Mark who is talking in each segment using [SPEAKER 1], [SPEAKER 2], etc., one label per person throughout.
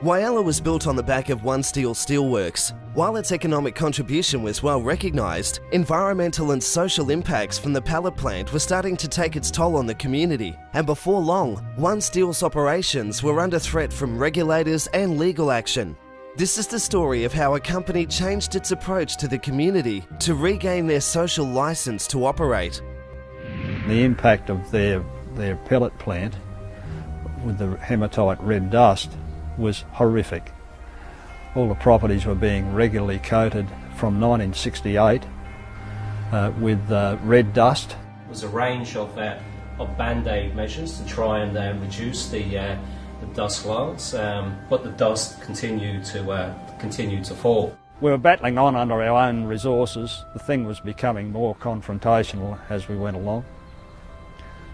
[SPEAKER 1] Whyalla was built on the back of OneSteel steelworks. While its economic contribution was well recognised, environmental and social impacts from the pallet plant were starting to take its toll on the community, and before long, OneSteel's operations were under threat from regulators and legal action. This is the story of how a company changed its approach to the community to regain their social licence to operate.
[SPEAKER 2] The impact of their pellet plant with the hematite red dust was horrific. All the properties were being regularly coated from 1968 with red dust.
[SPEAKER 3] There was a range of band-aid measures to try and reduce the dust loads, but the dust continued to fall.
[SPEAKER 2] We were battling on under our own resources. The thing was becoming more confrontational as we went along.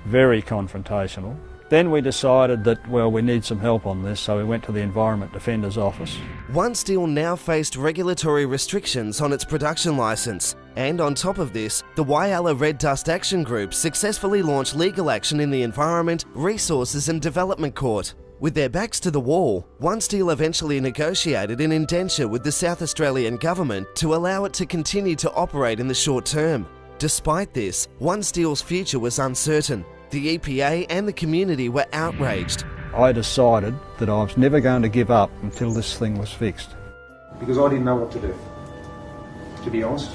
[SPEAKER 2] Very confrontational. Then we decided that, well, we need some help on this, so we went to the Environment Defender's office.
[SPEAKER 1] OneSteel now faced regulatory restrictions on its production licence, and on top of this, the Whyalla Red Dust Action Group successfully launched legal action in the Environment, Resources and Development Court. With their backs to the wall, OneSteel eventually negotiated an indenture with the South Australian government to allow it to continue to operate in the short term. Despite this, OneSteel's future was uncertain. The EPA and the community were outraged.
[SPEAKER 2] I decided that I was never going to give up until this thing was fixed.
[SPEAKER 4] Because I didn't know what to do, to be honest.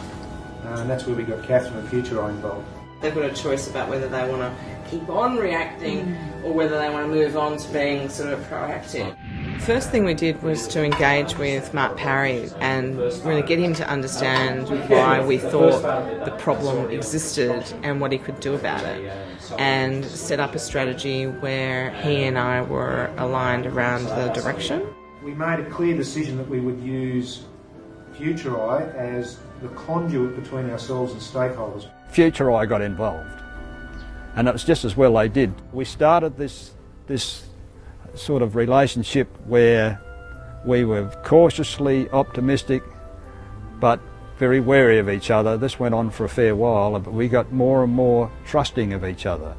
[SPEAKER 4] And that's where we got Catherine and Future Eye involved.
[SPEAKER 5] They've got a choice about whether they want to keep on reacting or whether they want to move on to being sort of proactive. First thing we did was to engage with Mark Parry and really get him to understand why we thought the problem existed and what he could do about it, and set up a strategy where he and I were aligned around the direction.
[SPEAKER 4] We made a clear decision that we would use Future Eye as the conduit between ourselves and stakeholders.
[SPEAKER 2] Future Eye got involved, and it was just as well they did. We started this sort of relationship where we were cautiously optimistic but very wary of each other. This went on for a fair while, but we got more and more trusting of each other.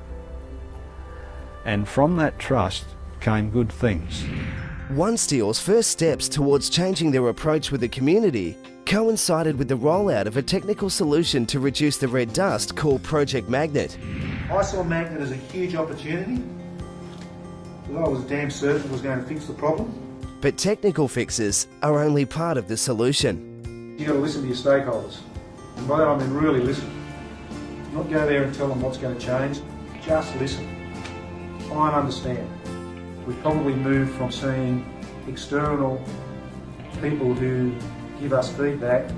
[SPEAKER 2] And from that trust came good things.
[SPEAKER 1] OneSteel's first steps towards changing their approach with the community coincided with the rollout of a technical solution to reduce the red dust called Project Magnet.
[SPEAKER 4] I saw Magnet as a huge opportunity. I was damn certain it was going to fix the problem.
[SPEAKER 1] But technical fixes are only part of the solution.
[SPEAKER 4] You've got to listen to your stakeholders. And by that I mean really listen. Not go there and tell them what's going to change. Just listen. Try and understand. We've probably moved from seeing external people who give us feedback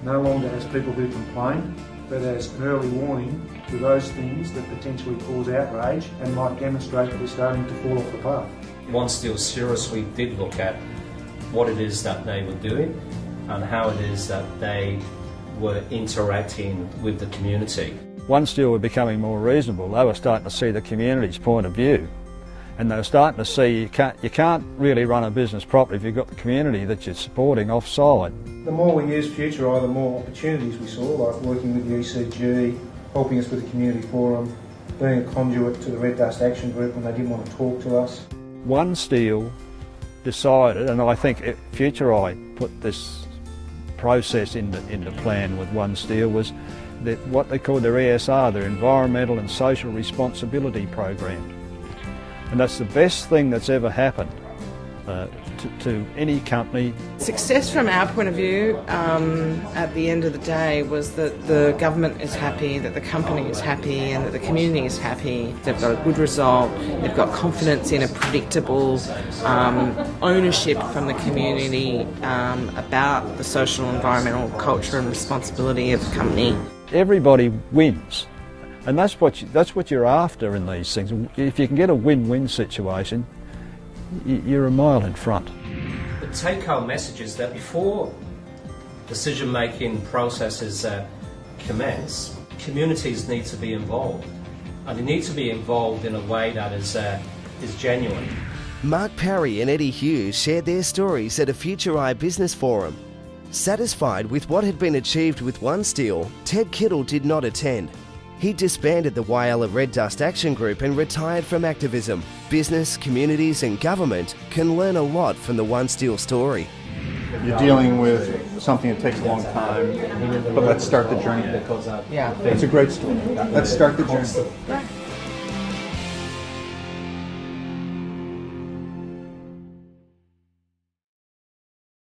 [SPEAKER 4] no longer as people who complain, but as an early warning to those things that potentially cause outrage and might demonstrate that we're starting to fall off the path.
[SPEAKER 3] OneSteel seriously did look at what it is that they were doing and how it is that they were interacting with the community.
[SPEAKER 2] OneSteel were becoming more reasonable. They were starting to see the community's point of view, and they were starting to see you can't really run a business properly if you've got the community that you're supporting offside.
[SPEAKER 4] The more we used Future Eye, the more opportunities we saw, like working with the ECG, helping us with the community forum, being a conduit to the Red Dust Action Group when they didn't want to talk to us.
[SPEAKER 2] OneSteel decided, and I think Future Eye put this process into plan with OneSteel, was that what they called their ESR, their Environmental and Social Responsibility Program. And that's the best thing that's ever happened to any company.
[SPEAKER 5] Success from our point of view at the end of the day was that the government is happy, that the company is happy and that the community is happy. They've got a good result, they've got confidence in a predictable ownership from the community about the social, environmental, culture and responsibility of the company.
[SPEAKER 2] Everybody wins. And that's what you're after in these things. If you can get a win-win situation, you're a mile in front.
[SPEAKER 3] The take-home message is that before decision-making processes commence, communities need to be involved, and they need to be involved in a way that is genuine.
[SPEAKER 1] Mark Parry and Eddie Hughes shared their stories at a Future Eye business forum. Satisfied with what had been achieved with OneSteel, Ted Kittle did not attend. he disbanded the Whyalla Red Dust Action Group and retired from activism. Business, communities and government can learn a lot from the OneSteel story.
[SPEAKER 6] You're dealing with something that takes a long time, but let's start the journey.
[SPEAKER 5] Yeah.
[SPEAKER 6] It's a great story. Let's start the journey.